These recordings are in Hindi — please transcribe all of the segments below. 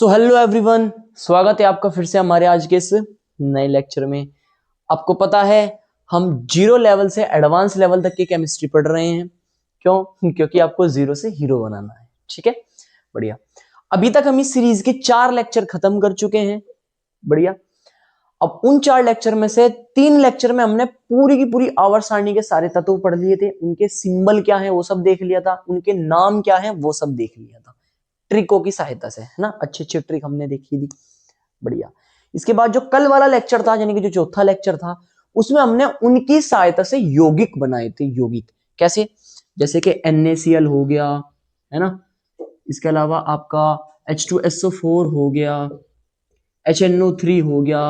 सो हेलो एवरीवन, स्वागत है आपका फिर से हमारे आज के इस नए लेक्चर में। आपको पता है हम जीरो लेवल से एडवांस लेवल तक की केमिस्ट्री पढ़ रहे हैं। क्यों? क्योंकि आपको जीरो से हीरो बनाना है। ठीक है, बढ़िया। अभी तक हम इस सीरीज के 4 लेक्चर खत्म कर चुके हैं। बढ़िया। अब उन 4 लेक्चर में से 3 लेक्चर में हमने पूरी की पूरी आवर्त सारणी के सारे तत्व पढ़ लिए थे। उनके सिंबल क्या है वो सब देख लिया था, उनके नाम क्या है वो सब देख लिया था ट्रिकों की सहायता से, है ना। अच्छी अच्छी ट्रिक हमने देखी थी। बढ़िया। इसके बाद जो कल वाला लेक्चर था, यानी कि जो चौथा लेक्चर था, उसमें हमने उनकी सहायता से यौगिक बनाए थे। यौगिक कैसे? जैसे कि NaCl हो गया, है ना। इसके अलावा आपका H2SO4 हो गया, HNO3 हो गया।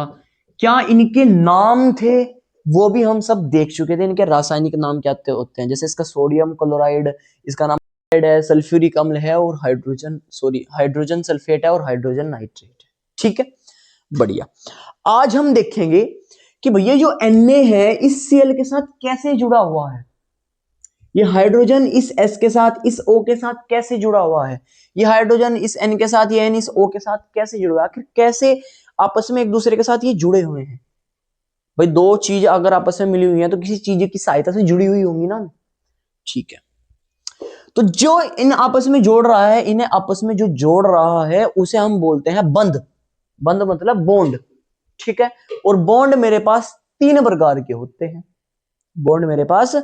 क्या इनके नाम थे वो भी हम सब देख चुके थे। इनके रासायनिक नाम क्या होते हैं? जैसे इसका सोडियम क्लोराइड, इसका नाम है, सल्फ्यूरिक अम्ल है, और हाइड्रोजन सल्फेट है, और हाइड्रोजन नाइट्रेट है। ठीक है, बढ़िया। आज हम देखेंगे कि भैया जो Na है इस Cl के साथ कैसे जुड़ा हुआ है, ये हाइड्रोजन इस S के साथ, इस O के साथ कैसे जुड़ा हुआ है, ये हाइड्रोजन इस N के साथ, ये N इस O के साथ कैसे जुड़ा हुआ है, आखिर कैसे आपस में एक दूसरे के साथ ये जुड़े हुए हैं। भाई दो चीज अगर आपस में मिली हुई है तो किसी चीज की सहायता से जुड़ी हुई होंगी ना। ठीक है, तो जो इन आपस में जोड़ रहा है, इन्हें आपस में जो जोड़ रहा है उसे हम बोलते हैं बंध। बंध मतलब बॉन्ड। ठीक है, और बॉन्ड मेरे पास 3 प्रकार के होते हैं। बॉन्ड मेरे पास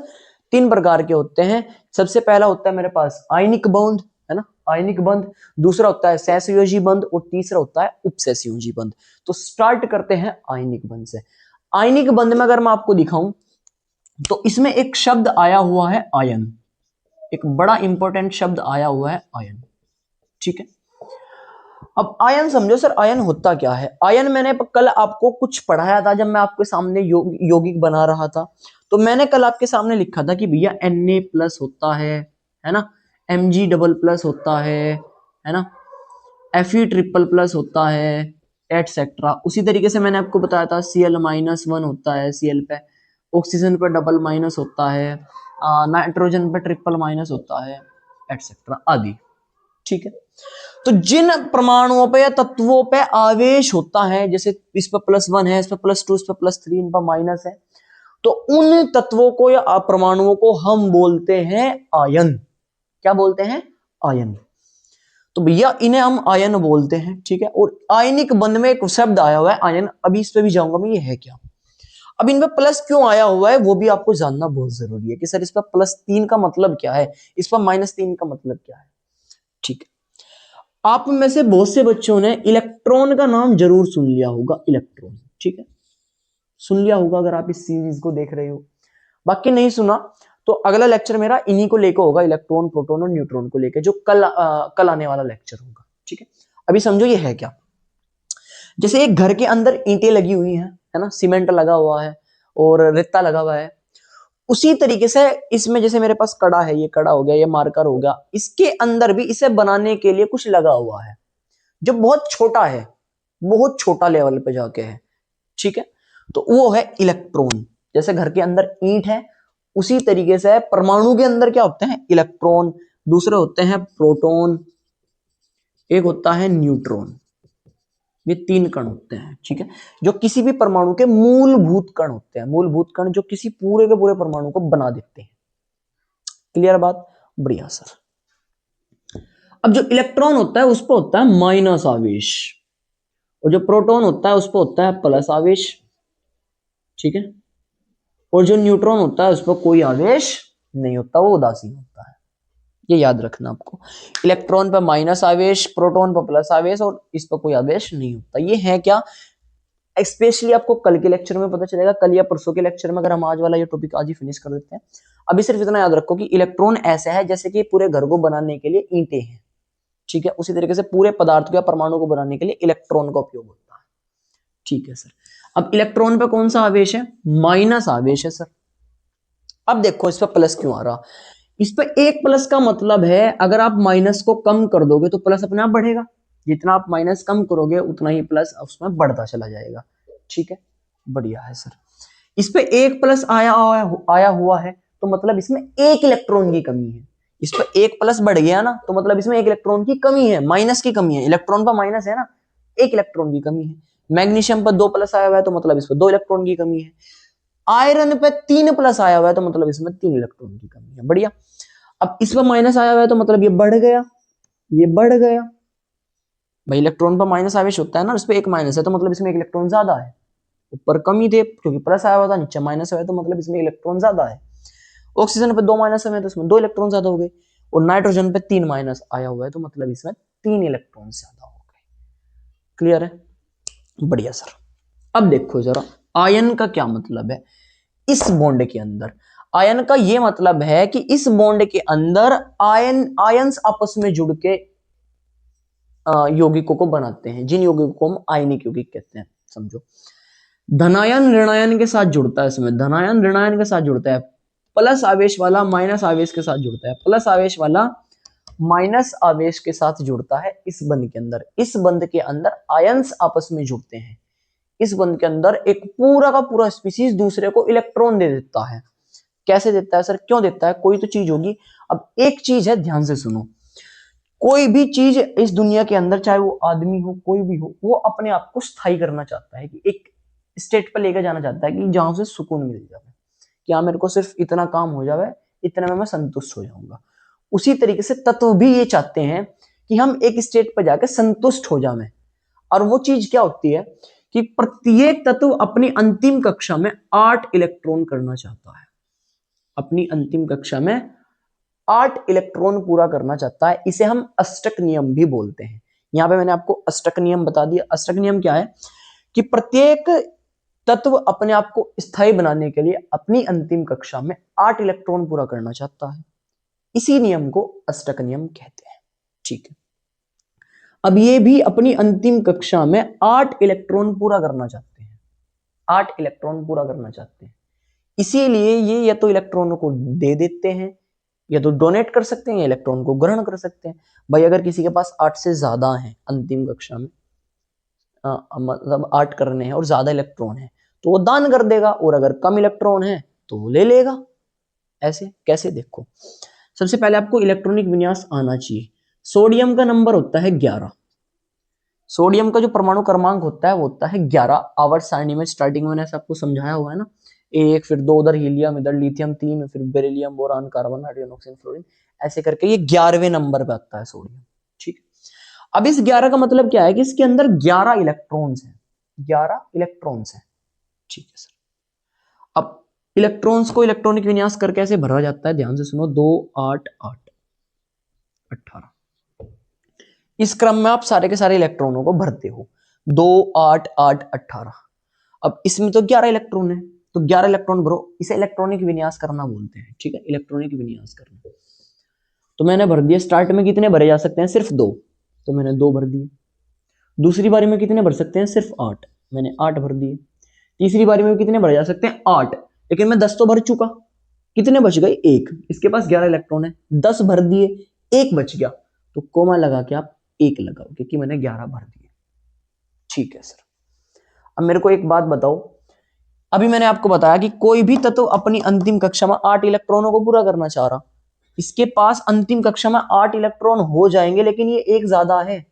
3 प्रकार के होते हैं। सबसे पहला होता है मेरे पास आयनिक बॉन्ड, है ना, आयनिक बंध। दूसरा होता है सहसंयोजी बंध, और तीसरा होता है उपसहसंयोजी बंध। तो स्टार्ट करते हैं आयनिक बंध से। आयनिक बंध में अगर मैं आपको दिखाऊं तो इसमें एक शब्द आया हुआ है आयन। एक बड़ा इंपॉर्टेंट शब्द आया हुआ है आयन। ठीक है, अब आयन समझो सर, आयन होता क्या है। आयन मैंने कल आपको कुछ पढ़ाया था जब मैं आपके सामने यौगिक बना रहा था। तो मैंने कल आपके सामने लिखा था कि भैया Na प्लस होता है ना, Mg डबल प्लस होता है ना, Fe ट्रिपल प्लस होता है, एटसेट्रा। उसी तरीके से मैंने आपको बताया था Cl माइनस 1 होता है, Cl पे ऑक्सीजन पे डबल माइनस होता है, नाइट्रोजन पे ट्रिपल माइनस होता है, एटसेट्रा आदि। ठीक है, तो जिन परमाणुओं पे या तत्वों पे आवेश होता है, जैसे इस पे +1 है, इस पे +2, इस पे +3, इन पर माइनस है, तो उन तत्वों को या परमाणुओं को हम बोलते हैं आयन। क्या बोलते हैं? आयन। तो भैया इन्हें हम आयन बोलते हैं। ठीक है, और आयनिक बंध में एक शब्द आया हुआ है आयन। अभी इस पे भी जाऊंगा मैं, ये है क्या। अब इनमें प्लस क्यों आया हुआ है वो भी आपको जानना बहुत जरूरी है कि सर इस पर +3 का मतलब क्या है, इस पर -3 का मतलब क्या है। ठीक है, आप में से बहुत से बच्चों ने इलेक्ट्रॉन का नाम जरूर सुन लिया होगा। इलेक्ट्रॉन, ठीक है, सुन लिया होगा अगर आप इस सीरीज को देख रहे हो। बाकी नहीं सुना तो अगला लेक्चर मेरा इन्हीं को लेकर होगा, इलेक्ट्रॉन, प्रोटॉन और न्यूट्रॉन को लेकर, जो कल आने वाला लेक्चर होगा। ठीक है, अभी समझो ये है क्या। जैसे एक घर के अंदर ईंटें लगी हुई हैं, है ना, सीमेंट लगा हुआ है और रेता लगा हुआ है, उसी तरीके से इसमें जैसे मेरे पास कड़ा है, ये कड़ा हो गया, ये मार्कर हो गया, इसके अंदर भी इसे बनाने के लिए कुछ लगा हुआ है जो बहुत छोटा है, बहुत छोटा लेवल पे जाके है। ठीक है, तो वो है इलेक्ट्रॉन। जैसे घर के अंदर ईंट है, उसी तरीके से परमाणु के अंदर क्या होते हैं? इलेक्ट्रॉन। दूसरे होते हैं प्रोटॉन, एक होता है न्यूट्रॉन। ये 3 कण होते हैं। ठीक है, जो किसी भी परमाणु के मूलभूत कण होते हैं। मूलभूत कण जो किसी पूरे के पूरे परमाणु को बना देते हैं। क्लियर बात? बढ़िया सर। अब जो इलेक्ट्रॉन होता है उस पर होता है माइनस आवेश, और जो प्रोटॉन होता है उस पर होता है प्लस आवेश। ठीक है, और जो न्यूट्रॉन होता है उस पर कोई आवेश नहीं होता, वो उदासीन होता है। ये याद रखना आपको। इलेक्ट्रॉन पर माइनस आवेश, प्रोटॉन पर प्लस आवेश, और इस पर कोई आवेश नहीं होता। ये है क्या, स्पेशली आपको कल के लेक्चर में पता चलेगा, कल या परसों के लेक्चर में। अगर हम आज वाला ये टॉपिक आज ही फिनिश कर देते हैं। अभी सिर्फ इतना याद रखो कि इलेक्ट्रॉन ऐसा है जैसे कि पूरे घर को बनाने के लिए ईंटें हैं। ठीक है, उसी तरीके से पूरे पदार्थ या परमाणु को बनाने के लिए इलेक्ट्रॉन का उपयोग होता है। ठीक है सर। अब इलेक्ट्रॉन पे कौन सा आवेश है? माइनस आवेश है सर। अब देखो इस पे प्लस क्यों आ रहा। इस पे एक प्लस का मतलब है अगर आप माइनस को कम कर दोगे तो प्लस अपने आप बढ़ेगा। जितना आप माइनस कम करोगे उतना ही प्लस उसमें बढ़ता चला जाएगा। ठीक है, बढ़िया है सर। इस पे एक प्लस आया हुआ है तो मतलब इसमें एक इलेक्ट्रॉन की कमी है। इस पर एक प्लस बढ़ गया ना, तो मतलब इसमें एक इलेक्ट्रॉन की कमी है, माइनस की कमी है। इलेक्ट्रॉन पर माइनस है ना, एक इलेक्ट्रॉन की कमी है। मैग्नीशियम पर 2 प्लस आया हुआ है तो मतलब इस पर 2 इलेक्ट्रॉन की कमी है। आयरन पे 3 प्लस आया हुआ है तो मतलब इसमें 3 इलेक्ट्रॉन की कमी है। बढ़िया। अब इस पर माइनस आया हुआ है तो मतलब ये बढ़ गया, ये बढ़ गया भाई। इलेक्ट्रॉन पर माइनस आवेश होता है ना, इस पे एक माइनस है तो मतलब इसमें एक इलेक्ट्रॉन ज्यादा है। ऊपर कमी थे क्योंकि प्लस आया हुआ था, नीचे माइनस है तो मतलब इसमें इलेक्ट्रॉन ज्यादा है। ऑक्सीजन पे 2 माइनस है तो इसमें 2 इलेक्ट्रॉन ज्यादा हो गए, और नाइट्रोजन पे 3 माइनस आया हुआ है तो मतलब इसमें 3 इलेक्ट्रॉन ज्यादा हो गए। क्लियर है? बढ़िया सर। अब देखो जरा आयन का क्या मतलब है इस बॉन्ड के अंदर। आयन का ये मतलब है कि इस बॉन्ड के अंदर आयंस आपस में जुड़ के यौगिकों को बनाते हैं, जिन यौगिकों को हम आयनिक यौगिक कहते हैं। समझो, धनायन ऋणायन के साथ जुड़ता है, इसमें धनायन ऋणायन के साथ जुड़ता है, प्लस आवेश वाला माइनस आवेश के साथ जुड़ता है, प्लस आवेश वाला माइनस आवेश के साथ जुड़ता है इस बंध के अंदर। इस बंध के अंदर आयंस आपस में जुड़ते हैं। इस बंध के अंदर एक पूरा का पूरा स्पीसीज दूसरे को इलेक्ट्रॉन दे देता है। कैसे देता है सर, क्यों देता है? कोई तो चीज होगी। अब एक चीज है, ध्यान से सुनो, कोई भी चीज इस दुनिया के अंदर, चाहे वो आदमी हो कोई भी हो, वो अपने आप को स्थायी करना चाहता है, कि एक स्टेट पर लेकर जाना चाहता है कि जहां से सुकून मिल जाए, कि हाँ मेरे को सिर्फ इतना काम हो जाए, इतने में मैं संतुष्ट हो जाऊंगा। उसी तरीके से तत्व भी ये चाहते हैं कि हम एक स्टेट पर जाकर संतुष्ट हो जाए। और वो चीज क्या होती है कि प्रत्येक तत्व अपनी अंतिम कक्षा में 8 इलेक्ट्रॉन करना चाहता है। अपनी अंतिम कक्षा में 8 इलेक्ट्रॉन पूरा करना चाहता है। इसे हम अष्टक नियम भी बोलते हैं। यहां पे मैंने आपको अष्टक नियम बता दिया। अष्टक नियम क्या है कि प्रत्येक तत्व अपने आप को स्थायी बनाने के लिए अपनी अंतिम कक्षा में 8 इलेक्ट्रॉन पूरा करना चाहता है। इसी नियम को अष्टक नियम कहते हैं। ठीक है, अब ये भी अपनी अंतिम कक्षा में 8 इलेक्ट्रॉन पूरा करना चाहते हैं। 8 इलेक्ट्रॉन पूरा करना चाहते हैं, इसीलिए ये या तो इलेक्ट्रॉनों को दे देते हैं, या तो डोनेट कर सकते हैं, या इलेक्ट्रॉन को ग्रहण कर सकते हैं। भाई अगर किसी के पास 8 से ज्यादा है अंतिम कक्षा में, मतलब 8 करने हैं और ज्यादा इलेक्ट्रॉन है, तो वो दान कर देगा, और अगर कम इलेक्ट्रॉन है तो वो ले लेगा। ऐसे कैसे, देखो सबसे पहले आपको इलेक्ट्रॉनिक विन्यास आना चाहिए। सोडियम का नंबर होता है 11। सोडियम का जो परमाणु क्रमांक होता है वो होता है 11। आवर्त सारणी में स्टार्टिंग में मैंने सबको समझाया हुआ है ना, एक, फिर 2 उधर हीलियम, इधर लिथियम 3, फिर beryllium, boron, carbon, nitrogen, oxygen, fluorine, ऐसे करके ये 11वें नंबर पे आता है सोडियम। ठीक। अब इस 11 का मतलब क्या है कि इसके अंदर 11 इलेक्ट्रॉन्स हैं। 11 इलेक्ट्रॉन्स हैं। ठीक है सर। अब इलेक्ट्रॉन्स को इलेक्ट्रॉनिक विन्यास करके ऐसे भरा जाता है, ध्यान से सुनो, 2 8 8 18। इस क्रम में आप सारे के सारे इलेक्ट्रॉनों को भरते हो, 2 8 8 18। अब इसमें तो 11 इलेक्ट्रॉन है, तो 11 इलेक्ट्रॉन भरो। इसे इलेक्ट्रॉनिक विन्यास करना बोलते हैं। ठीक है, इलेक्ट्रॉनिक विन्यास करना। तो मैंने भर दिया। स्टार्ट में कितने भरे जा सकते हैं? सिर्फ 2, तो मैंने 2 भर दिए। दूसरी बारी में कितने भर सकते हैं? सिर्फ 8, मैंने 8 भर दिए। तीसरी बारी में कितने भरे जा सकते हैं? 8, लेकिन मैं 10 तो भर चुका। कितने बच गए? 1। इसके पास 11 इलेक्ट्रॉन है, 10 भर दिए, 1 बच गया, तो कोमा लगा के आप 1 लगाओ, क्योंकि मैंने 11 भर दिए। ठीक है सर। अब मेरे को एक बात बताओ, अभी मैंने आपको बताया कि कोई भी तत्व अपनी अंतिम कक्षा में 8 इलेक्ट्रॉनों को पूरा करना चाह रहा, इसके पास अंतिम कक्षा में 8 इलेक्ट्रॉन हो जाएंगे, लेकिन ये एक ज्यादा है।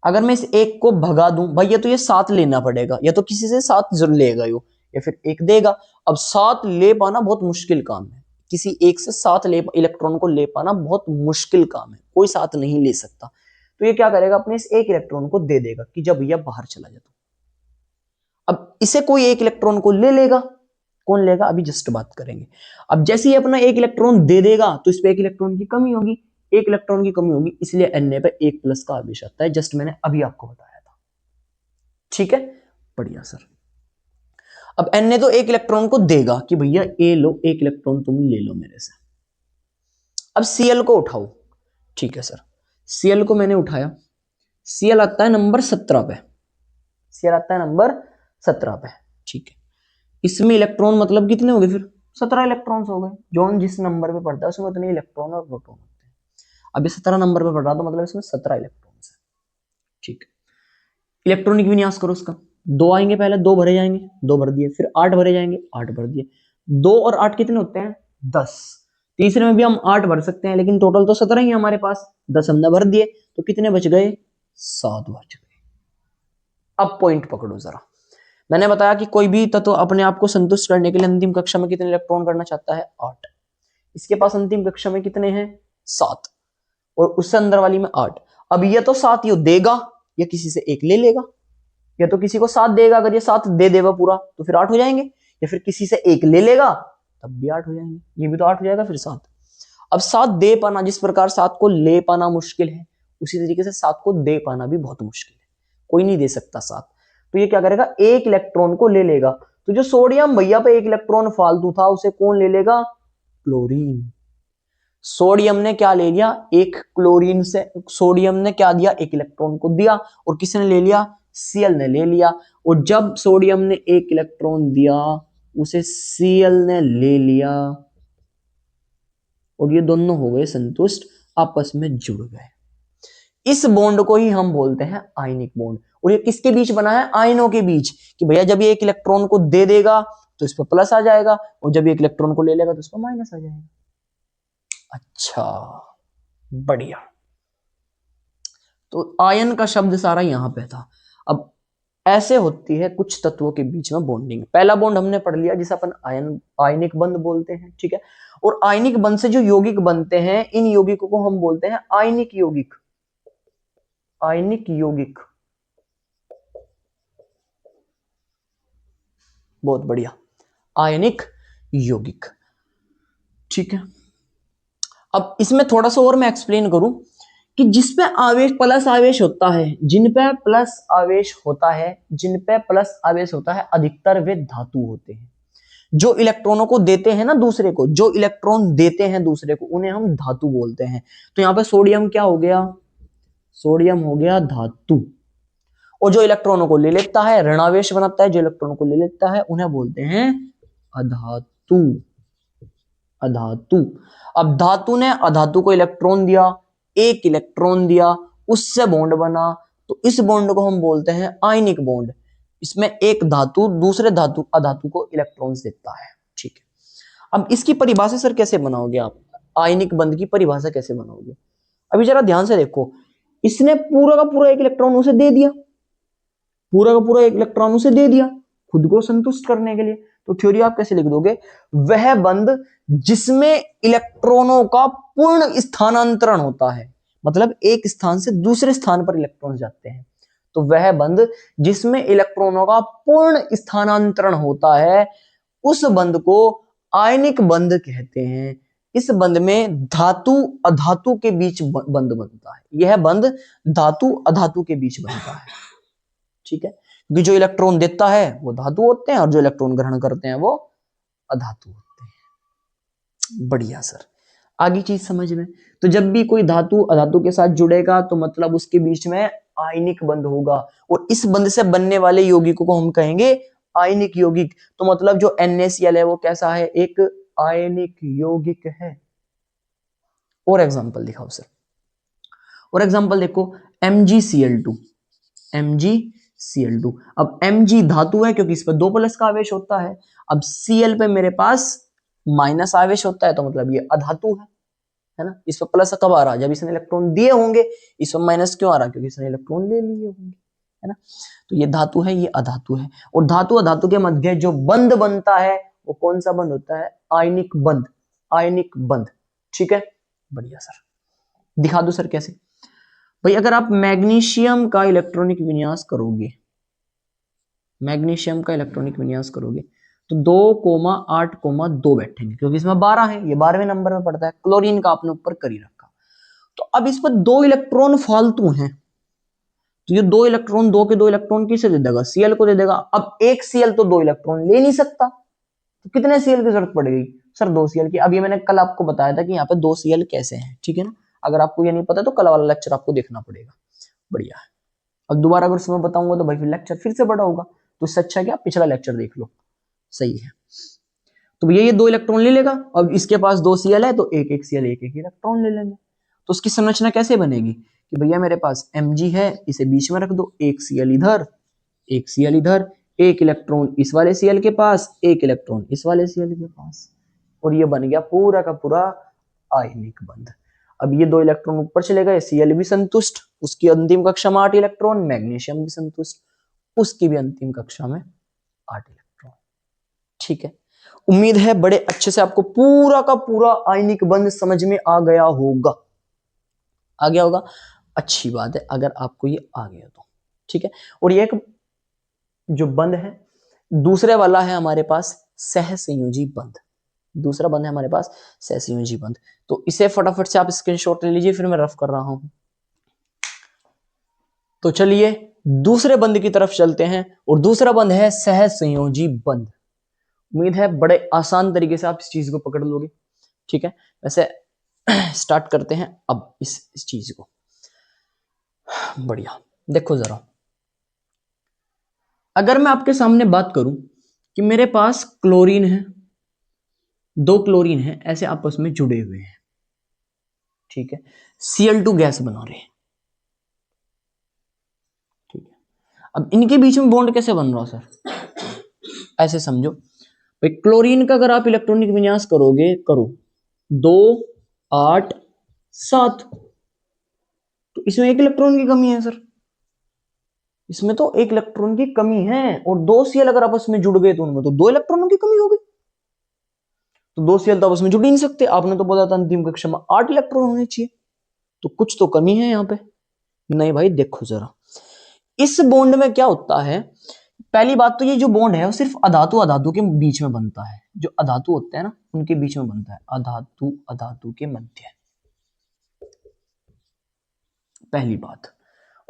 अगर मैं इस एक को भगा दूं भैया, तो ये 7 लेना पड़ेगा, या तो किसी से 7 जरूर लेगा यो, या फिर 1 देगा। अब 7 ले पाना बहुत मुश्किल काम है। किसी एक से 7 इलेक्ट्रॉन को ले पाना बहुत मुश्किल काम है, कोई 7 नहीं ले सकता। तो ये क्या करेगा, अपने इस 1 इलेक्ट्रॉन को दे देगा कि जब भैया बाहर चला जाता। अब इसे कोई 1 इलेक्ट्रॉन को ले लेगा। कौन लेगा, अभी जस्ट बात करेंगे। अब जैसे ही अपना 1 इलेक्ट्रॉन दे देगा, तो इस पे 1 इलेक्ट्रॉन की कमी होगी। 1 इलेक्ट्रॉन की कमी होगी, इसलिए Na पे 1 प्लस का आवेश आता है। जस्ट मैंने अभी आपको बताया था। ठीक है, बढ़िया सर। अब Na तो 1 इलेक्ट्रॉन को देगा कि भैया ये लो, 1 इलेक्ट्रॉन तुम ले लो मेरे से। अब Cl को उठाओ। ठीक है सर, Cl को मैंने उठाया। Cl आता है नंबर 17 पे। Cl आता है नंबर 17 पे। ठीक है, इसमें इलेक्ट्रॉन मतलब कितने हो गए? फिर 17 इलेक्ट्रॉन्स हो गए। जोन जिस नंबर पे पड़ता है उसमें उतने इलेक्ट्रॉन और प्रोटॉन होते हैं। अब ये 17 नंबर पे पड़ रहा, तो मतलब इसमें 17 इलेक्ट्रॉन्स है। ठीक है, इलेक्ट्रॉनिक विन्यास करो उसका। 2 आएंगे, पहले 2 भरे जाएंगे, 2 भर दिए। फिर 8 भरे जाएंगे, 8 भर दिए। 2 और 8 कितने होते हैं? 10। तीसरे में भी हम 8 भर सकते हैं, लेकिन टोटल तो 17 ही है हमारे पास, 10 हमने भर दिए, तो कितने बच गए? 7 बच गए। अब पॉइंट पकड़ो जरा, मैंने बताया कि कोई भी तत्व अपने आप को संतुष्ट करने के लिए अंतिम कक्षा में कितने इलेक्ट्रॉन करना चाहता है? 8। इसके पास अंतिम कक्षा में कितने हैं? 7, और उससे अंदर वाली में 8। अब ये तो 7 ये देगा, या किसी से एक ले लेगा, या तो किसी को 7 देगा, अगर ये 7 दे देगा पूरा तो फिर 8 हो जाएंगे, या फिर किसी से एक ले लेगा तब भी 8 हो जाएंगे, ये भी तो 8 हो जाएगा, फिर 7। अब 7 दे पाना, जिस प्रकार 7 को ले पाना मुश्किल है, उसी तरीके से 7 को दे पाना भी बहुत मुश्किल है, कोई नहीं दे सकता 7। तो ये क्या करेगा? एक इलेक्ट्रॉन को ले लेगा। तो जो सोडियम भैया पे एक इलेक्ट्रॉन फालतू था, उसे कौन ले लेगा? क्लोरीन। सोडियम ने क्या ले लिया? एक क्लोरीन से सोडियम ने क्या दिया? एक इलेक्ट्रॉन को दिया, और किसने ले लिया? Cl ने ले लिया। और जब सोडियम ने एक इलेक्ट्रॉन दिया, उसे Cl ने ले लिया, और ये दोनों हो गए संतुष्ट, आपस में जुड़ गए। इस बॉन्ड को ही हम बोलते हैं आयनिक बॉन्ड। और ये किसके बीच बना है? आयनों के बीच, कि भैया जब ये एक इलेक्ट्रॉन को दे देगा तो इस पर प्लस आ जाएगा, और जब ये एक इलेक्ट्रॉन को ले लेगा तो इस पर माइनस आ जाएगा। अच्छा, बढ़िया। तो आयन का शब्द सारा यहां पे था। अब ऐसे होती है कुछ तत्वों के बीच में बॉन्डिंग। पहला बॉन्ड हमने पढ़ लिया, जिसे अपन आयनिक बंध बोलते हैं, ठीक है। और आयनिक बंध से जो यौगिक बनते हैं, इन यौगिकों को हम बोलते हैं आयनिक यौगिक। आयनिक यौगिक, बहुत बढ़िया, आयनिक यौगिक, ठीक है। अब इसमें थोड़ा सा और मैं एक्सप्लेन करूं कि जिसपे आवेश प्लस आवेश होता है, जिन पे प्लस आवेश होता है, जिन पे प्लस आवेश होता है, अधिकतर वे धातु होते हैं। जो इलेक्ट्रॉनों को देते हैं ना दूसरे को, जो इलेक्ट्रॉन देते हैं दूसरे को, उन्हें हम धातु बोलते हैं। तो यहां पे सोडियम क्या हो गया? सोडियम हो गया धातु। और जो इलेक्ट्रॉनों को ले लेता है, ऋणावेश बनाता है, जो इलेक्ट्रॉनों को ले लेता है, उन्हें बोलते हैं अधातु। अधातु। अब धातु ने अधातु को इलेक्ट्रॉन दिया, एक इलेक्ट्रॉन दिया, उससे बॉन्ड बना, तो इस बॉन्ड को हम बोलते हैं आयनिक बॉन्ड। इसमें एक धातु दूसरे धातु अधातु को इलेक्ट्रॉन्स देता है, ठीक है। अब इसकी परिभाषा सर कैसे बनाओगे आप? आयनिक बंध की परिभाषा कैसे बनाओगे? अभी जरा ध्यान से देखो, इसने पूरा का पूरा एक इलेक्ट्रॉन उसे दे दिया, पूरा का पूरा एक इलेक्ट्रॉन उसे दे दिया खुद को संतुष्ट करने के लिए। तो थ्योरी आप कैसे लिख दोगे? वह बंध जिसमें इलेक्ट्रॉनों का पूर्ण स्थानांतरण होता है, मतलब एक स्थान से दूसरे स्थान पर इलेक्ट्रॉन जाते हैं, तो वह बंध जिसमें इलेक्ट्रॉनों का पूर्ण स्थानांतरण होता है, उस बंध को आयनिक बंध कहते हैं। इस बंध में धातु अधातु के बीच बंध बनता है। यह बंध धातु अधातु के बीच बनता है, ठीक है। क्योंकि जो इलेक्ट्रॉन देता है वो धातु होते हैं, और जो इलेक्ट्रॉन ग्रहण करते हैं वो अधातु होते हैं। बढ़िया सर, आगे चीज समझ में। तो जब भी कोई धातु अधातु के साथ जुड़ेगा, तो मतलब उसके बीच में आयनिक बंध होगा, और इस बंध से बनने वाले यौगिकों को हम कहेंगे आयनिक यौगिक। तो मतलब जो NaCl है वो कैसा है? एक आयनिक यौगिक है। और एग्जांपल दिखाओ सर। और एग्जांपल देखो, MgCl2। MgCl2। अब Mg धातु है क्योंकि इस पर 2 प्लस का आवेश होता है। अब Cl पे मेरे पास माइनस आवेश होता है, तो मतलब ये अधातु है ना। इस पर प्लस कब आ रहा? जब इसने इलेक्ट्रॉन दिए होंगे। इस पर माइनस क्यों आ रहा? क्योंकि इसने इलेक्ट्रॉन ले लिए होंगे, है ना। तो ये धातु है, ये अधातु है। और धातु अधातु के मध्य जो बंध बनता है वो कौन सा बंध होता है? आयनिक बंध। आयनिक बंध, ठीक है। बढ़िया सर, दिखा दो सर कैसे। भाई अगर आप मैग्नीशियम का इलेक्ट्रॉनिक विन्यास करोगे, मैग्नीशियम का इलेक्ट्रॉनिक विन्यास करोगे, तो 2,8,2 बैठेंगे, क्योंकि इसमें 12 है, ये 12वें नंबर में पड़ता है। क्लोरीन का आपने ऊपर कर ही रखा। तो अब इस पर 2 इलेक्ट्रॉन फालतू हैं, तो ये 2 इलेक्ट्रॉन, 2 के 2 इलेक्ट्रॉन किसे दे देगा? Cl को दे देगा। अब एक Cl तो 2 इलेक्ट्रॉन ले नहीं सकता, तो कितने Cl की जरूरत पड़ेगी? सर 2 Cl की। अब ये मैंने कल आपको बताया था कि यहाँ पे 2 Cl कैसे हैं, ठीक है ना। अगर आपको ये नहीं पता तो कल वाला लेक्चर आपको देखना पड़ेगा। बढ़िया है। अब दोबारा अगर समय बताऊंगा तो भाई फिर लेक्चर फिर से बड़ा होगा, तो इससे अच्छा क्या पिछला लेक्चर देख लो, सही है। तो भैया ये 2 इलेक्ट्रॉन ले लेगा। अब इसके पास 2 Cl है, तो एक एक Cl एक एक इलेक्ट्रॉन ले लेंगे। तो उसकी संरचना कैसे बनेगी कि भैया मेरे पास Mg है, इसे बीच में रख दो, एक Cl इधर, एक Cl इधर, एक इलेक्ट्रॉन इस वाले Cl के पास, एक इलेक्ट्रॉन इस वाले Cl के पास, और ये बन गया पूरा का पूरा आयनिक बंध। अब ये 2 इलेक्ट्रॉन ऊपर चले गए, Cl भी संतुष्ट, उसकी अंतिम कक्षा में 8 इलेक्ट्रॉन, मैग्नीशियम भी संतुष्ट, उसकी भी अंतिम कक्षा में 8 इलेक्ट्रॉन। ठीक है, उम्मीद है बड़े अच्छे से आपको पूरा का पूरा आयनिक बंध समझ में आ गया होगा। आ गया होगा, अच्छी बात है अगर आपको ये आ गया तो। ठीक है, और ये एक जो बंध है दूसरे वाला है हमारे पास सहसंयोजी बंध। दूसरा बंध है हमारे पास सहसंयोजी बंध। तो इसे फटाफट से आप स्क्रीनशॉट ले लीजिए, फिर मैं रफ कर रहा हूं। तो चलिए दूसरे बंध की तरफ चलते हैं, और दूसरा बंध है सहसंयोजी बंध। उम्मीद है बड़े आसान तरीके से आप इस चीज को पकड़ लोगे। ठीक है, वैसे स्टार्ट करते हैं अब इस चीज को। बढ़िया, देखो जरा, अगर मैं आपके सामने बात करूं कि मेरे पास क्लोरीन है, 2 क्लोरीन है ऐसे आपस में जुड़े हुए हैं। ठीक है, Cl2 गैस बना रहे हैं। ठीक है, अब इनके बीच में बॉन्ड कैसे बन रहा है सर? ऐसे समझो भाई, क्लोरीन का अगर आप इलेक्ट्रॉनिक विन्यास करोगे, करो 2 8 7, तो इसमें 1 इलेक्ट्रॉन की कमी है सर। इसमें तो 1 इलेक्ट्रॉन की कमी है, और 2 Cl अगर आपस में जुड़ गए तो उनमें तो 2 इलेक्ट्रॉनों की कमी हो गई। तो 2 Cl तो आपस में जुड़ ही नहीं सकते। आपने तो बोला था अंतिम कक्षा में 8 इलेक्ट्रॉन होने चाहिए, तो कुछ तो कमी है यहां पे। नहीं भाई, देखो जरा, इस बॉन्ड में क्या होता है। पहली बात तो ये जो बॉन्ड है वो सिर्फ अधातु अधातु के बीच में बनता है। जो अधातु होते हैं ना उनके बीच में बनता है, अधातु अधातु के मध्य, पहली बात।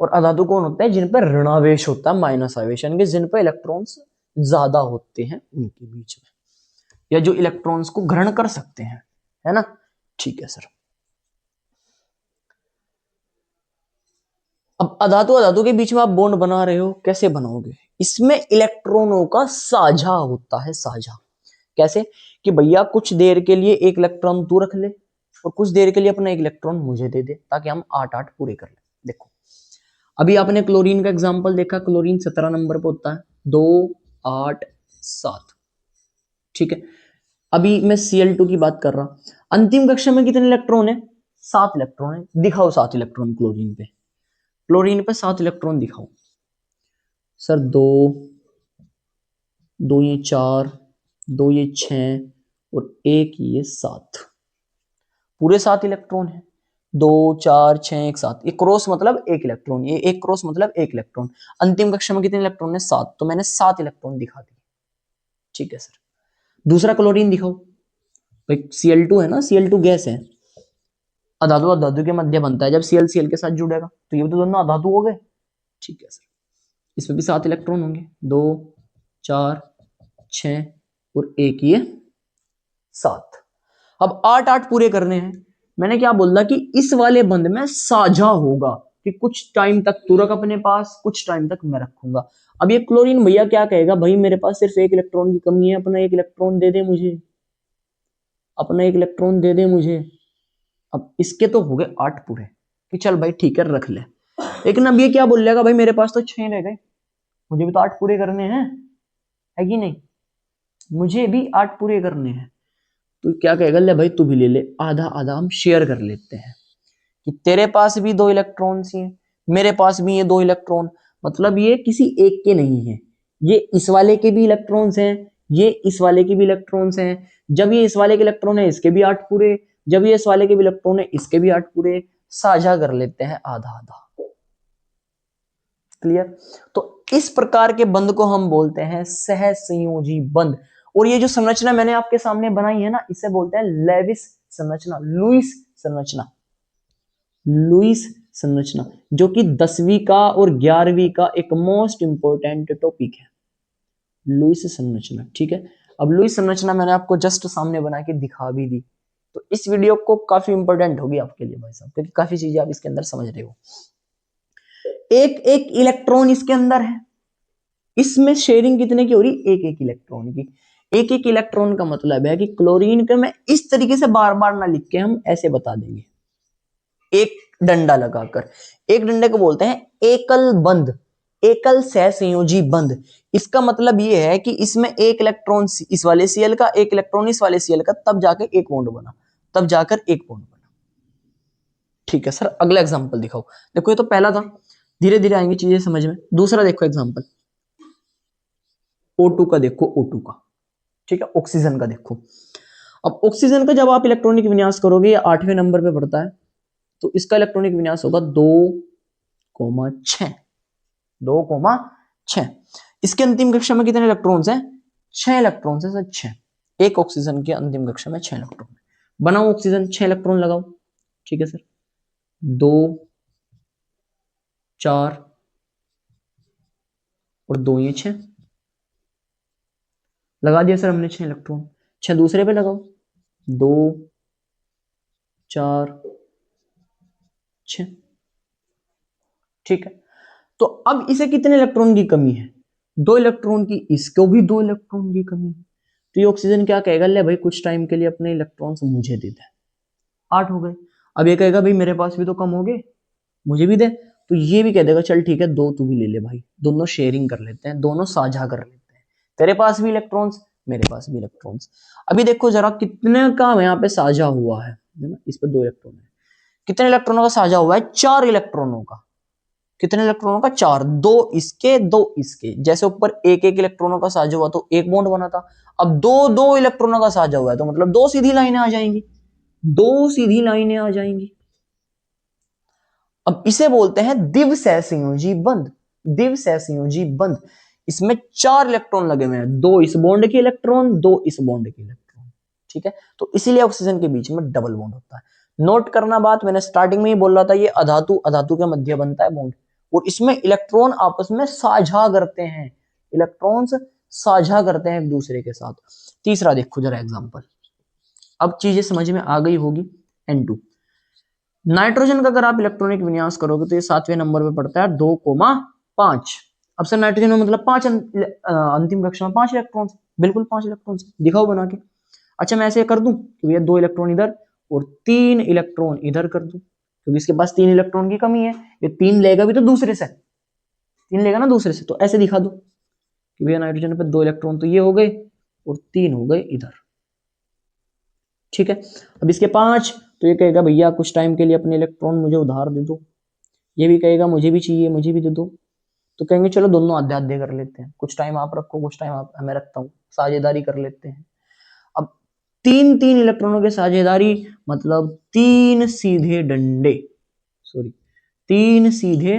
और अधातु कौन होता है? जिन पर ऋणावेश होता है, माइनस आवेश, यानी कि जिन पर इलेक्ट्रॉन्स ज्यादा होते हैं उनके बीच में, या जो इलेक्ट्रॉन्स को ग्रहण कर सकते हैं, है ना। ठीक है सर, अब अधातु अधातु के बीच में आप बॉन्ड बना रहे हो, कैसे बनाओगे? इसमें इलेक्ट्रॉनों का साझा होता है, साझा। कैसे? कि भैया कुछ देर के लिए 1 इलेक्ट्रॉन तू रख ले और कुछ देर के लिए अपना 1 इलेक्ट्रॉन मुझे दे दे, ताकि हम 8 पूरे कर ले। देखो, अभी आपने क्लोरीन का एग्जांपल देखा, क्लोरीन 17 नंबर पे होता है, 2 8 7। ठीक है, अभी मैं Cl2 की बात कर रहा। अंतिम कक्षा में कितने इलेक्ट्रॉन है? 7 इलेक्ट्रॉन है। दिखाओ 7 इलेक्ट्रॉन क्लोरीन पे, क्लोरीन पे 7 इलेक्ट्रॉन दिखाओ सर। 2 2 ये 4, 2 ये 6 और 1 ये 7, पूरे 7 इलेक्ट्रॉन है। 2 4 6 1 7, ये क्रॉस मतलब 1 इलेक्ट्रॉन, ये एक क्रॉस मतलब 1 इलेक्ट्रॉन। अंतिम कक्षा में कितने इलेक्ट्रॉन है? 7, तो मैंने 7 इलेक्ट्रॉन दिखा दिए। ठीक है सर, दूसरा क्लोरीन दिखाओ भाई। Cl2 है ना, Cl2 गैस है, अधातु अधातु के मध्य बनता है। जब Cl के साथ जुड़ेगा तो ये तो दोनों अधातु हो गए। ठीक है सर, इसमें भी 7 इलेक्ट्रॉन होंगे, 2 4 6 और 1 ये 7। अब 8 8 पूरे करने हैं। मैंने क्या बोला कि इस वाले बंध में साझा होगा, कि कुछ टाइम तक तू रख अपने पास, कुछ टाइम तक मैं रखूंगा। अब ये क्लोरीन भैया क्या कहेगा, भाई मेरे पास सिर्फ 1 इलेक्ट्रॉन की कमी है, अपना 1 इलेक्ट्रॉन दे दे मुझे, अपना 1 इलेक्ट्रॉन दे दे मुझे। अब इसके तो हो गए 8 पूरे, कि चल भाई ठीक है रख ले। लेकिन अब ये क्या बोल लेगा, भाई मेरे पास तो 6 रह गए, मुझे भी तो 8 पूरे करने हैं, है कि नहीं? मुझे भी 8 पूरे करने हैं। तो क्या कहेगा, ले भाई तू भी ले ले, आधा आधा हम शेयर कर लेते हैं, कि तेरे पास भी 2 इलेक्ट्रॉन हैं, मेरे पास भी ये 2 इलेक्ट्रॉन। मतलब ये किसी एक के नहीं है, ये इस वाले के भी इलेक्ट्रॉन्स हैं, ये इस वाले के भी इलेक्ट्रॉन्स हैं। जब ये इस वाले के इलेक्ट्रॉन है इसके भी 8 पूरे, जब ये इस वाले के भी इलेक्ट्रॉन है इसके भी 8 पूरे, साझा कर लेते हैं आधा आधा। क्लियर? तो इस प्रकार के बंध को हम बोलते हैं सहसंयोजी बंध। और ये जो संरचना मैंने आपके सामने बनाई है ना, इसे बोलते हैं लेविस संरचना, लुईस संरचना, लुईस संरचना, जो कि 10वीं का और 11वीं का एक मोस्ट इंपोर्टेंट टॉपिक है, लुईस संरचना। ठीक है, अब लुईस संरचना मैंने आपको जस्ट सामने बना के दिखा भी दी, तो इस वीडियो को काफी इंपॉर्टेंट होगी आपके लिए भाई साहब, क्योंकि काफी चीजें आप इसके अंदर समझ रहे हो। एक एक इलेक्ट्रॉन इसके अंदर है, इसमें शेयरिंग कितने की हो रही? एक एक इलेक्ट्रॉन की। एक एक इलेक्ट्रॉन का मतलब है कि क्लोरीन के मैं इस तरीके से बार बार ना लिख के हम ऐसे बता देंगे, एक डंडा लगाकर। एक डंडे को बोलते हैं एकल बंध, एकल सहसंयोजी बंध। इसका मतलब ये है कि इसमें 1 इलेक्ट्रॉन इस वाले Cl का, 1 इलेक्ट्रॉन इस वाले Cl का, तब जाके एक बॉन्ड बना। तब जाकर एक बॉन्ड बना। ठीक है सर, अगला एग्जांपल दिखाओ। देखो ये तो पहला था, धीरे धीरे आएंगी चीजें समझ में। दूसरा देखो एग्जांपल, O2 का देखो, O2 का, ठीक है, ऑक्सीजन का देखो। अब ऑक्सीजन का जब आप इलेक्ट्रॉनिक विन्यास करोगे, ये 8वें नंबर पे पड़ता है, तो इसका इलेक्ट्रॉनिक विन्यास होगा 2,6। 2,6। इसके अंतिम कक्षा में कितने इलेक्ट्रॉन्स हैं? 6 इलेक्ट्रॉन्स है सर, 6। एक ऑक्सीजन के अंतिम कक्षा में 6 इलेक्ट्रॉन। बनाओ ऑक्सीजन, 6 इलेक्ट्रॉन लगाओ। ठीक है सर, 2, 4 और 2 ये 6 लगा दिया सर हमने 6 इलेक्ट्रॉन। 6 दूसरे पे लगाओ, 2, 4, 6। ठीक है, तो अब इसे कितने इलेक्ट्रॉन की कमी है? 2 इलेक्ट्रॉन की, इसको भी 2 इलेक्ट्रॉन की कमी। तो ये ऑक्सीजन क्या कहेगा, ले भाई कुछ टाइम के लिए अपने इलेक्ट्रॉन्स मुझे दे दे। 8 हो गए। अब ये कहेगा भाई मेरे पास भी तो कम हो गए, मुझे भी दे। तो ये भी कह देगा चल ठीक है, 2 तू भी ले ले भाई, दोनों शेयरिंग कर लेते हैं, दोनों साझा कर लेते हैं। तेरे पास भी इलेक्ट्रॉन्स, मेरे पास भी इलेक्ट्रॉन्स। अभी देखो जरा कितने का यहाँ पे साझा हुआ है ना, इस पे 2 इलेक्ट्रॉन है। कितने इलेक्ट्रॉनों का साझा हुआ है? 4 इलेक्ट्रॉनों का। कितने इलेक्ट्रॉनों का? 4। 2 इसके, 2 इसके। जैसे ऊपर एक एक इलेक्ट्रॉनों का साझा हुआ तो एक बॉन्ड बना था, अब 2 इलेक्ट्रॉनों का साझा हुआ है तो मतलब 2 सीधी लाइनें आ जाएंगी, 2 सीधी लाइनें आ जाएंगी। अब इसे बोलते हैं द्विसहसंयोजी बंध। द्विसहसंयोजी बंध, इसमें 4 इलेक्ट्रॉन लगे हुए हैं, 2 इस बॉन्ड के इलेक्ट्रॉन, 2 इस बॉन्ड के इलेक्ट्रॉन। ठीक है, तो इसीलिए ऑक्सीजन के बीच में डबल बॉन्ड होता है। नोट करना बात, मैंने स्टार्टिंग में ही बोल रहा था, ये अधातु अधातु के मध्य बनता है बॉन्ड, और इसमें इलेक्ट्रॉन आपस में साझा करते हैं, इलेक्ट्रॉन्स साझा करते हैं एक दूसरे के साथ। तीसरा देखो जरा एग्जांपल, अब चीजें समझ में आ गई होगी। N2 नाइट्रोजन का अगर आप इलेक्ट्रॉनिक विन्यास करोगे तो ये 7वें नंबर पे पड़ता है, 2,5। अब सर नाइट्रोजन में मतलब 5 अंतिम कक्षा में 5 इलेक्ट्रॉन्स, बिल्कुल 5 इलेक्ट्रॉन्स, दिखाओ बना के। अच्छा मैं ऐसे कर दूं कि भैया 2 इलेक्ट्रॉन इधर और 3 इलेक्ट्रॉन इधर कर दूं, क्योंकि इसके पास 3 इलेक्ट्रॉन की कमी है, ये 3 लेगा भी तो दूसरे से, 3 लेगा ना दूसरे से, तो ऐसे दिखा दो कि भैया नाइट्रोजन पे 2 इलेक्ट्रॉन तो ये हो गए और 3 हो गए इधर। ठीक है, अब इसके 5, तो ये कहेगा भैया कुछ टाइम के लिए अपने इलेक्ट्रॉन मुझे उधार दे दो, ये भी कहेगा मुझे भी चाहिए, मुझे भी दे दो। तो कहेंगे चलो दोनों आधे आधे कर लेते हैं, कुछ टाइम आप रखो, कुछ टाइम आप, मैं रखता हूँ, साझेदारी कर लेते हैं। अब 3 इलेक्ट्रॉनों के साझेदारी मतलब 3 सीधे डंडे, सॉरी 3 सीधे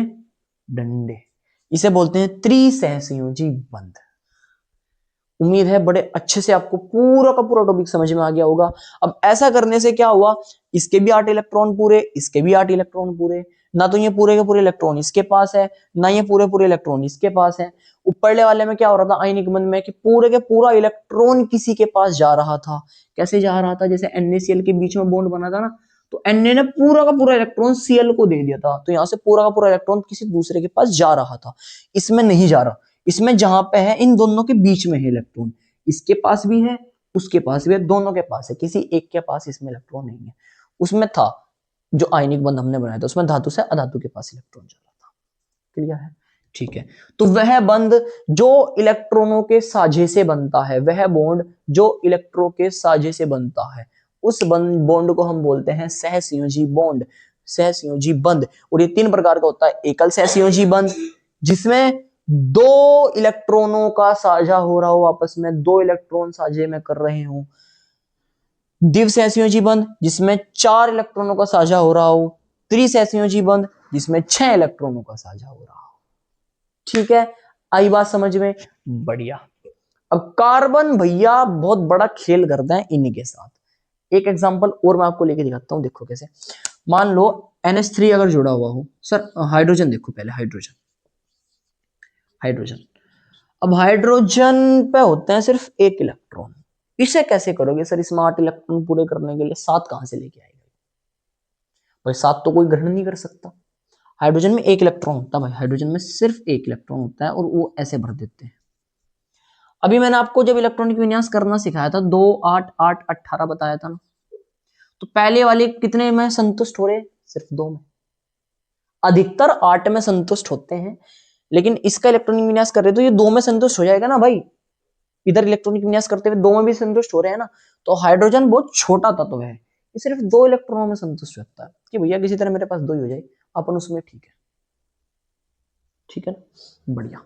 डंडे, इसे बोलते हैं त्रिसहसंयोजी बंध। उम्मीद है बड़े अच्छे से आपको पूरा का पूरा टॉपिक समझ में आ गया होगा। अब ऐसा करने से क्या हुआ, इसके भी 8 इलेक्ट्रॉन पूरे, इसके भी 8 इलेक्ट्रॉन पूरे, ना तो ये पूरे के पूरे इलेक्ट्रॉन इसके पास है, ना ये पूरे पूरे इलेक्ट्रॉन इसके पास है। ऊपरले वाले में क्या हो रहा था आयनिक बंध में, कि पूरे के पूरा इलेक्ट्रॉन किसी के पास जा रहा था। कैसे जा रहा था, जैसे NaCl के बीच में बॉन्ड बना था ना, तो Na ने पूरा का पूरा इलेक्ट्रॉन Cl को दे दिया था, तो यहां से पूरा का पूरा इलेक्ट्रॉन किसी दूसरे के पास जा रहा था। इसमें नहीं जा रहा, इसमें जहां पे है इन दोनों के बीच में है इलेक्ट्रॉन, इसके पास भी है उसके पास भी है, दोनों के पास है, किसी एक के पास इसमें इलेक्ट्रॉन नहीं है। उसमें था जो आयनिक बंध हमने बनाया था, उसमें धातु से अधातु के पास इलेक्ट्रॉन जा रहा था। क्लियर है? ठीक है, तो वह बंध जो इलेक्ट्रॉनों के साझे से बनता है, वह बॉन्ड जो इलेक्ट्रो के साझे से बनता है, उस बॉन्ड को हम बोलते हैं सहसंयोजी बॉन्ड, सहसंयोजी बंध। और ये 3 प्रकार का होता है, एकल सहसंयोजी बंध जिसमें 2 इलेक्ट्रॉनों का साझा हो रहा हो, आपस में 2 इलेक्ट्रॉन साझे में कर रहे हो। द्विसहसंयोजी बंध जिसमें 4 इलेक्ट्रॉनों का साझा हो रहा हो। त्रिसहसंयोजी बंध जिसमें 6 इलेक्ट्रॉनों का साझा हो रहा हो। ठीक है, आई बात समझ में? बढ़िया। अब कार्बन भैया बहुत बड़ा खेल करता है इनके साथ। एक एग्जांपल और मैं आपको लेके दिखाता हूं, देखो कैसे। मान लो NH3 अगर जुड़ा हुआ हो, सर हाइड्रोजन देखो पहले, हाइड्रोजन, हाइड्रोजन। अब हाइड्रोजन पे होते हैं सिर्फ 1 इलेक्ट्रॉन, इसे कैसे करोगे सर, इसमें 8 इलेक्ट्रॉन पूरे करने के लिए 7 कहां से लेके आएगा भाई? 7 तो कोई ग्रहण नहीं कर सकता। हाइड्रोजन में 1 इलेक्ट्रॉन होता है भाई, हाइड्रोजन में सिर्फ 1 इलेक्ट्रॉन होता है, और वो ऐसे भर देते हैं। अभी मैंने आपको जब इलेक्ट्रॉनिक विन्यास करना सिखाया था, 2, 8, 8, 18 बताया था ना, तो पहले वाले कितने में संतुष्ट हो रहे? सिर्फ 2 में। अधिकतर 8 में संतुष्ट होते हैं, लेकिन इसका इलेक्ट्रॉनिक विन्यास कर रहे तो ये 2 में संतुष्ट हो जाएगा ना भाई। इधर इलेक्ट्रॉनिक विन्यास करते हुए 2 में भी संतुष्ट हो रहे हैं ना, तो हाइड्रोजन बहुत छोटा तत्व है, ये सिर्फ 2 इलेक्ट्रॉनों में संतुष्ट रहता है कि भैया किसी तरह मेरे पास 2 ही हो जाए, अपन उसमें ठीक है, ठीक है ना, बढ़िया।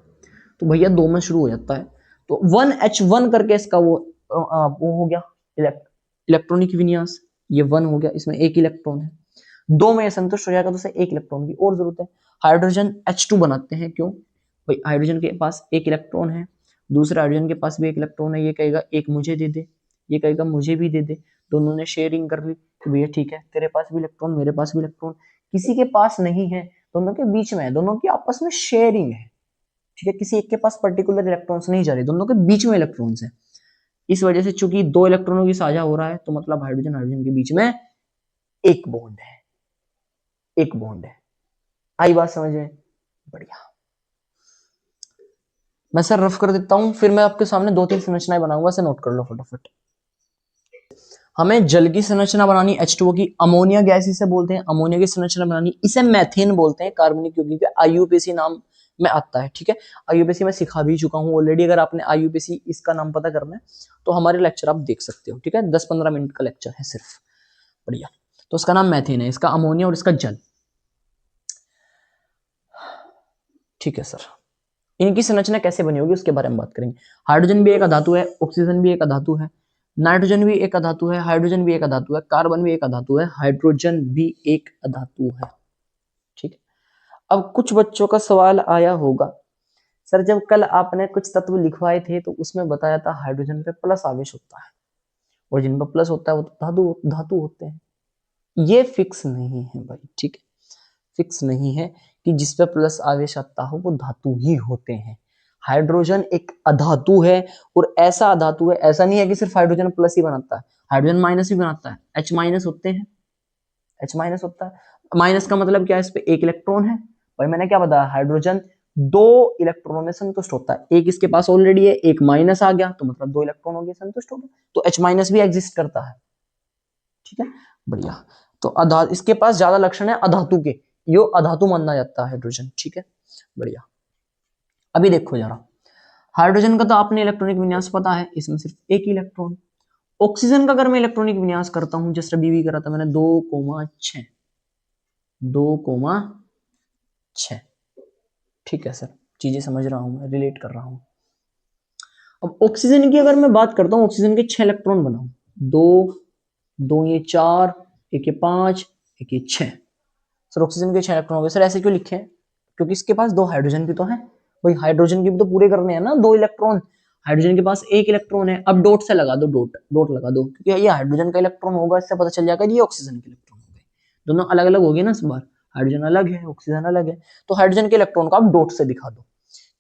तो भैया 2 में शुरू हो जाता है, तो 1H1 करके इसका वो हो गया इलेक्ट्रॉनिक विन्यास, ये 1 हो गया, इसमें 1 इलेक्ट्रॉन है, 2 में संतुष्ट हो जाएगा तो उसे 1 इलेक्ट्रॉन की और जरूरत है। हाइड्रोजन H2 बनाते हैं, क्यों भाई, हाइड्रोजन के पास 1 इलेक्ट्रॉन है, दूसरा हाइड्रोजन के पास भी 1 इलेक्ट्रॉन है, ये कहेगा 1 मुझे दे दे, ये कहेगा मुझे भी दे दे, दोनों ने शेयरिंग कर ली, तो भैया ठीक है, तेरे पास भी इलेक्ट्रॉन मेरे पास भी इलेक्ट्रॉन, किसी के पास नहीं है, दोनों के बीच में है, दोनों की आपस में शेयरिंग है, ठीक है, किसी एक के पास पर्टिकुलर इलेक्ट्रॉन्स नहीं जा रहे, दोनों के बीच में इलेक्ट्रॉन्स है। इस वजह से चूंकि 2 इलेक्ट्रॉनों की साझा हो रहा है, तो मतलब हाइड्रोजन हाइड्रोजन के बीच में एक बॉन्ड है, एक बॉन्ड है। आई बात समझ में, बढ़िया। मैं सर रफ कर देता हूं, फिर मैं आपके सामने 2-3 संरचनाएं बनाऊंगा, से नोट कर लो फटाफट। हमें जल की संरचना बनानी H2O की, अमोनिया गैस इसे बोलते हैं, अमोनिया की संरचना बनानी, इसे मैथेन बोलते हैं, कार्बनिक यौगिक IUPAC नाम में आता है, ठीक है। IUPAC मैं सिखा भी चुका हूं ऑलरेडी, अगर आपने IUPAC इसका नाम पता करना है तो हमारे लेक्चर आप देख सकते हो, ठीक है, 10-15 मिनट का लेक्चर है सिर्फ, बढ़िया। तो उसका नाम मैथेन है, इसका अमोनिया और इसका जल, ठीक है सर। इनकी संरचना कैसे बनी होगी उसके बारे में बात करेंगे। हाइड्रोजन भी एक अधातु है, ऑक्सीजन भी एक अधातु है, नाइट्रोजन भी एक अधातु है, हाइड्रोजन भी एक अधातु है, कार्बन भी एक अधातु है, हाइड्रोजन भी एक अधातु है, ठीक है। अब कुछ बच्चों का सवाल आया होगा, सर जब कल आपने कुछ तत्व लिखवाए थे तो उसमें बताया था हाइड्रोजन पे प्लस आवेश होता है, और जिन पर प्लस होता है वो तो धातु धातु होते हैं। ये फिक्स नहीं है भाई, ठीक है, फिक्स नहीं है कि जिस पे प्लस आवेश आता हो वो धातु ही होते हैं। हाइड्रोजन एक अधातु है, और ऐसा अधातु है, ऐसा नहीं है कि सिर्फ हाइड्रोजन प्लस ही बनाता है, हाइड्रोजन माइनस भी बनाता है, H माइनस होते हैं, H माइनस होता है। माइनस का मतलब क्या है, इस पे 1 इलेक्ट्रॉन है, भाई मैंने क्या बताया, हाइड्रोजन 2 इलेक्ट्रॉनों में संतुष्ट होता है, एक इसके पास ऑलरेडी है, एक माइनस आ गया तो मतलब 2 इलेक्ट्रॉन हो गए, संतुष्ट हो गए, तो H माइनस भी एग्जिस्ट करता है, ठीक है, बढ़िया। तो इसके पास ज्यादा लक्षण है अधातु के, यो अधातु माना जाता है हाइड्रोजन, ठीक है, बढ़िया। अभी देखो जरा, हाइड्रोजन का तो आपने इलेक्ट्रॉनिक विन्यास पता है, इसमें सिर्फ 1 इलेक्ट्रॉन। ऑक्सीजन का अगर मैं इलेक्ट्रॉनिक विन्यास करता हूं, जैसे अभी भी करा था मैंने, 2,6, 2,6, ठीक है सर, चीजें समझ रहा हूं मैं, रिलेट कर रहा हूं। अब ऑक्सीजन की अगर मैं बात करता हूं, ऑक्सीजन के 6 इलेक्ट्रॉन बनाऊं, 2, 2 ये 4, 1 ये 5, 1 ये 6, सर ऑक्सीजन के 6 इलेक्ट्रॉन हो गए। सर ऐसे क्यों लिखे हैं, क्योंकि इसके पास 2 हाइड्रोजन भी तो है, भाई हाइड्रोजन की भी तो पूरे करने हैं ना 2 इलेक्ट्रॉन, हाइड्रोजन के पास 1 इलेक्ट्रॉन है, अब डॉट से लगा दो, डॉट डॉट लगा दो, क्योंकि ये हाइड्रोजन का इलेक्ट्रॉन होगा, इससे पता चल जाएगा ये ऑक्सीजन के इलेक्ट्रॉन हो गए, दोनों अलग अलग हो गए ना इस बार, हाइड्रोजन अलग है ऑक्सीजन अलग है, तो हाइड्रोजन के इलेक्ट्रॉन को आप डॉट से दिखा दो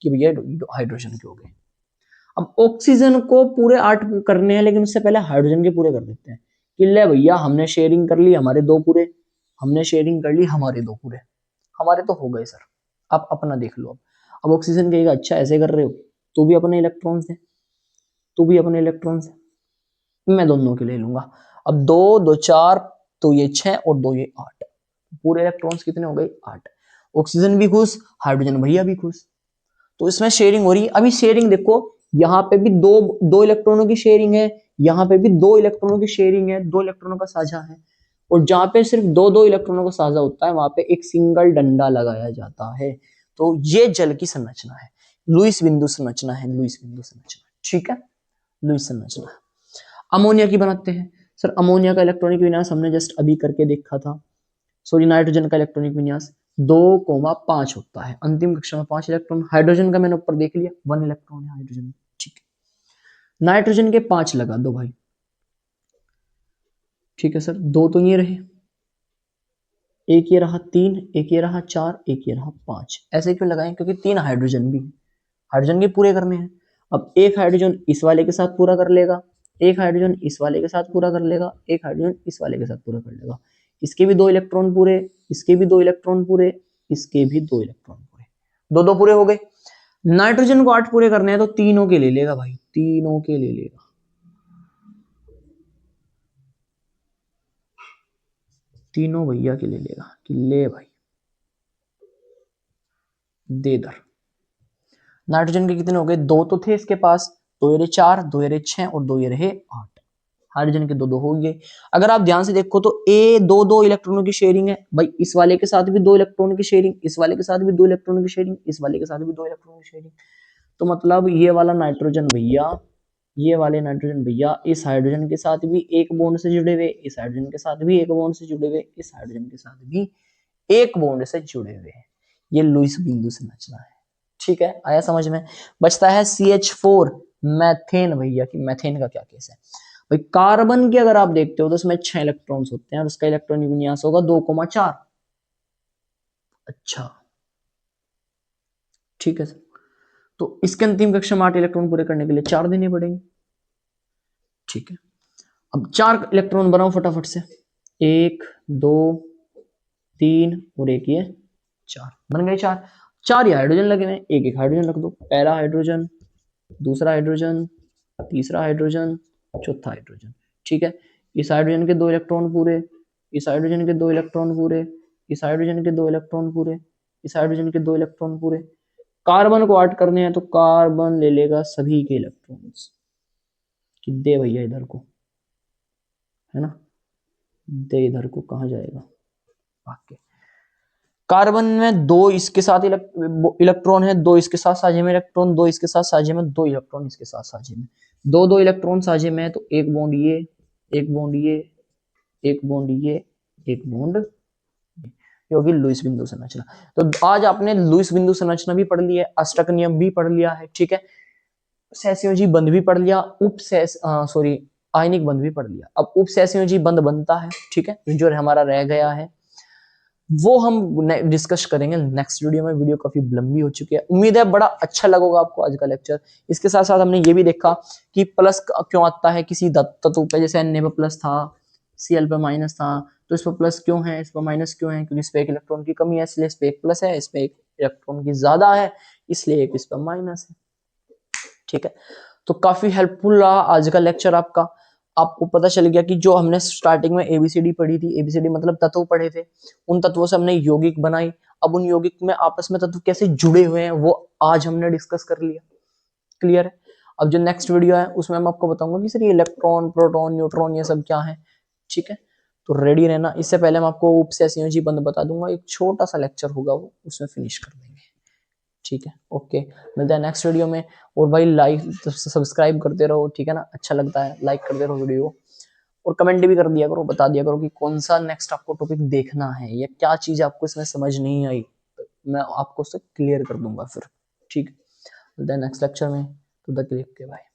कि भैया हाइड्रोजन के हो गए। अब ऑक्सीजन को पूरे 8 करने हैं, लेकिन उससे पहले हाइड्रोजन के पूरे कर देते हैं, कि ले भैया हमने शेयरिंग कर ली हमारे 2 पूरे, हमने शेयरिंग कर ली हमारे 2 पूरे, हमारे तो हो गए सर, आप अपना देख लो। अब ऑक्सीजन कहेगा अच्छा ऐसे कर रहे हो, तो भी अपने इलेक्ट्रॉन्स है, तो भी अपने इलेक्ट्रॉन्स है, मैं दोनों के ले लूंगा। अब 2 2 4, तो ये 6 और 2 ये 8, पूरे इलेक्ट्रॉन्स कितने हो गए, 8। ऑक्सीजन भी खुश, हाइड्रोजन भैया भी खुश, तो इसमें शेयरिंग हो रही है। अभी शेयरिंग देखो, यहाँ पे भी दो दो इलेक्ट्रॉनों की शेयरिंग है, यहाँ पे भी 2 इलेक्ट्रॉनों की शेयरिंग है, 2 इलेक्ट्रॉनों का साझा है, और जहां पे सिर्फ 2 इलेक्ट्रॉनों का साझा होता है वहां पे एक सिंगल डंडा लगाया जाता है। तो ये जल की संरचना है, लुईस बिंदु संरचना है, लुईस बिंदु संरचना, ठीक है, लुईस संरचना। अमोनिया की बनाते हैं, सर अमोनिया का इलेक्ट्रॉनिक विन्यास हमने जस्ट अभी करके देखा था, सॉरी नाइट्रोजन का इलेक्ट्रॉनिक विन्यास 2,5 होता है, अंतिम कक्षा में 5 इलेक्ट्रॉन, हाइड्रोजन का मैंने ऊपर देख लिया 1 इलेक्ट्रॉन है हाइड्रोजन, ठीक है, नाइट्रोजन के 5 लगा दो भाई, ठीक है सर, 2 तो ये रहे, एक ये रहा 3, एक ये रहा 4, एक ये रहा 5, ऐसे क्यों लगाएं, क्योंकि 3 हाइड्रोजन भी, हाइड्रोजन के पूरे करने हैं। अब एक हाइड्रोजन इस वाले के साथ पूरा कर लेगा, एक हाइड्रोजन इस वाले के साथ पूरा कर लेगा, एक हाइड्रोजन इस वाले के साथ पूरा कर लेगा, इसके भी 2 इलेक्ट्रॉन पूरे, इसके भी 2 इलेक्ट्रॉन पूरे, इसके भी 2 इलेक्ट्रॉन पूरे, 2 पूरे हो गए। नाइट्रोजन को 8 पूरे करने हैं तो तीनों के ले लेगा भाई, तीनों के ले लेगा, तीनों भैया के ले लेगा कि ले भाई दे दर। नाइट्रोजन के कितने हो गए, 2 तो थे इसके पास, 2 ये रहे 4, 2 ये रहे 6 और 2 ये रहे 8, हाइड्रोजन के दो दो हो गए। अगर आप ध्यान से देखो तो ए दो दो इलेक्ट्रॉनों की शेयरिंग है भाई, इस वाले के साथ भी दो इलेक्ट्रॉन की शेयरिंग, इस वाले के साथ भी दो इलेक्ट्रॉन की शेयरिंग, इस वाले के साथ भी दो इलेक्ट्रॉन की शेयरिंग। तो मतलब ये वाला नाइट्रोजन भैया, ये वाले नाइट्रोजन भैया इस हाइड्रोजन के साथ भी एक बॉन्ड से जुड़े हुए, इस हाइड्रोजन के साथ भी एक बॉन्ड से जुड़े हुए, इस हाइड्रोजन के साथ भी एक बॉन्ड से जुड़े हुए हैं। ये लुईस बिंदु संरचना है। ठीक है, आया समझ में। बचता है CH4 मैथेन भैया, कि मैथेन का क्या केस है भाई। कार्बन के अगर आप देखते हो तो उसमें 6 इलेक्ट्रॉन्स होते हैं और उसका इलेक्ट्रॉनिक विन्यास होगा 2,4। अच्छा ठीक है सर, तो इसके अंतिम कक्षा में 8 इलेक्ट्रॉन पूरे करने के लिए 4 देने पड़ेंगे। ठीक है, अब 4 इलेक्ट्रॉन बनाओ फटाफट से, 1 2 3 और एक ये 4 बन गए। 4 4 ही हाइड्रोजन लगे हुए, एक एक हाइड्रोजन रख दो। पहला हाइड्रोजन, दूसरा हाइड्रोजन, तीसरा हाइड्रोजन, चौथा हाइड्रोजन। ठीक है, इस हाइड्रोजन के 2 इलेक्ट्रॉन पूरे, इस हाइड्रोजन के 2 इलेक्ट्रॉन पूरे, इस हाइड्रोजन के 2 इलेक्ट्रॉन पूरे, इस हाइड्रोजन के 2 इलेक्ट्रॉन पूरे। कार्बन को ऐड करने हैं तो कार्बन ले लेगा सभी के इलेक्ट्रॉन्स, कि दे भैया इधर को, है ना, दे इधर को, कहा जाएगा वाक्य। कार्बन में 2 इसके साथ इलेक्ट्रॉन है, 2 इसके साथ साझे में इलेक्ट्रॉन, 2 इसके साथ साझे में, 2 इलेक्ट्रॉन इसके साथ साझे में, 2 2 इलेक्ट्रॉन साझे में है तो एक बॉन्ड ये, एक बॉन्ड ये, एक बॉन्ड ये, एक बॉन्ड ये होगी लुईस बिंदु संरचना। तो आज आपने लुईस बिंदु संरचना भी पढ़ लिया है, अष्टक नियम भी पढ़ लिया है। ठीक है, सहसंयोजी बंध भी पढ़ लिया, सॉरी आयनिक बंध भी पढ़ लिया। अब उप सहसंयोजी बंध बनता है, ठीक है, जो हमारा रह गया है वो हम डिस्कस करेंगे नेक्स्ट वीडियो में। वीडियो काफी लंबी हो चुकी है, उम्मीद है बड़ा अच्छा लगेगा आपको आज का लेक्चर। इसके साथ साथ हमने ये भी देखा कि प्लस क्यों आता है किसी तत्व पे, जैसे Na पे प्लस था, Cl पे माइनस था, तो इस पर प्लस क्यों है, इस पर माइनस क्यों है, क्योंकि इस पे एक इलेक्ट्रॉन की कमी है इसलिए इस पे एक प्लस है, इस पे एक इलेक्ट्रॉन की ज्यादा है इसलिए एक इस पर माइनस है। ठीक है, तो काफी हेल्पफुल रहा आज का लेक्चर आपका। आपको पता चल गया कि जो हमने स्टार्टिंग में एबीसीडी पढ़ी थी, एबीसीडी मतलब तत्व पढ़े थे, उन तत्वों से हमने यौगिक बनाई। अब उन यौगिक में आपस में तत्व कैसे जुड़े हुए हैं वो आज हमने डिस्कस कर लिया। क्लियर है। अब जो नेक्स्ट वीडियो है उसमें मैं आपको बताऊंगा कि सर ये इलेक्ट्रॉन, प्रोटॉन, न्यूट्रॉन ये सब क्या है। ठीक है, तो रेडी रहना। इससे पहले मैं आपको उपसंयोजी बंध बता दूंगा, एक छोटा सा लेक्चर होगा वो, उसमें फिनिश कर देंगे। ठीक है, ओके, मिलते हैं नेक्स्ट वीडियो में। और भाई लाइक सब्सक्राइब करते रहो, ठीक है ना, अच्छा लगता है लाइक करते रहो वीडियो, और कमेंट भी कर दिया करो, बता दिया करो कि कौन सा नेक्स्ट आपको टॉपिक देखना है या क्या चीज आपको इसमें समझ नहीं आई, तो मैं आपको उससे क्लियर कर दूंगा फिर। ठीक है, मिलते हैं नेक्स्ट लेक्चर में, तो तक के लिए बाय।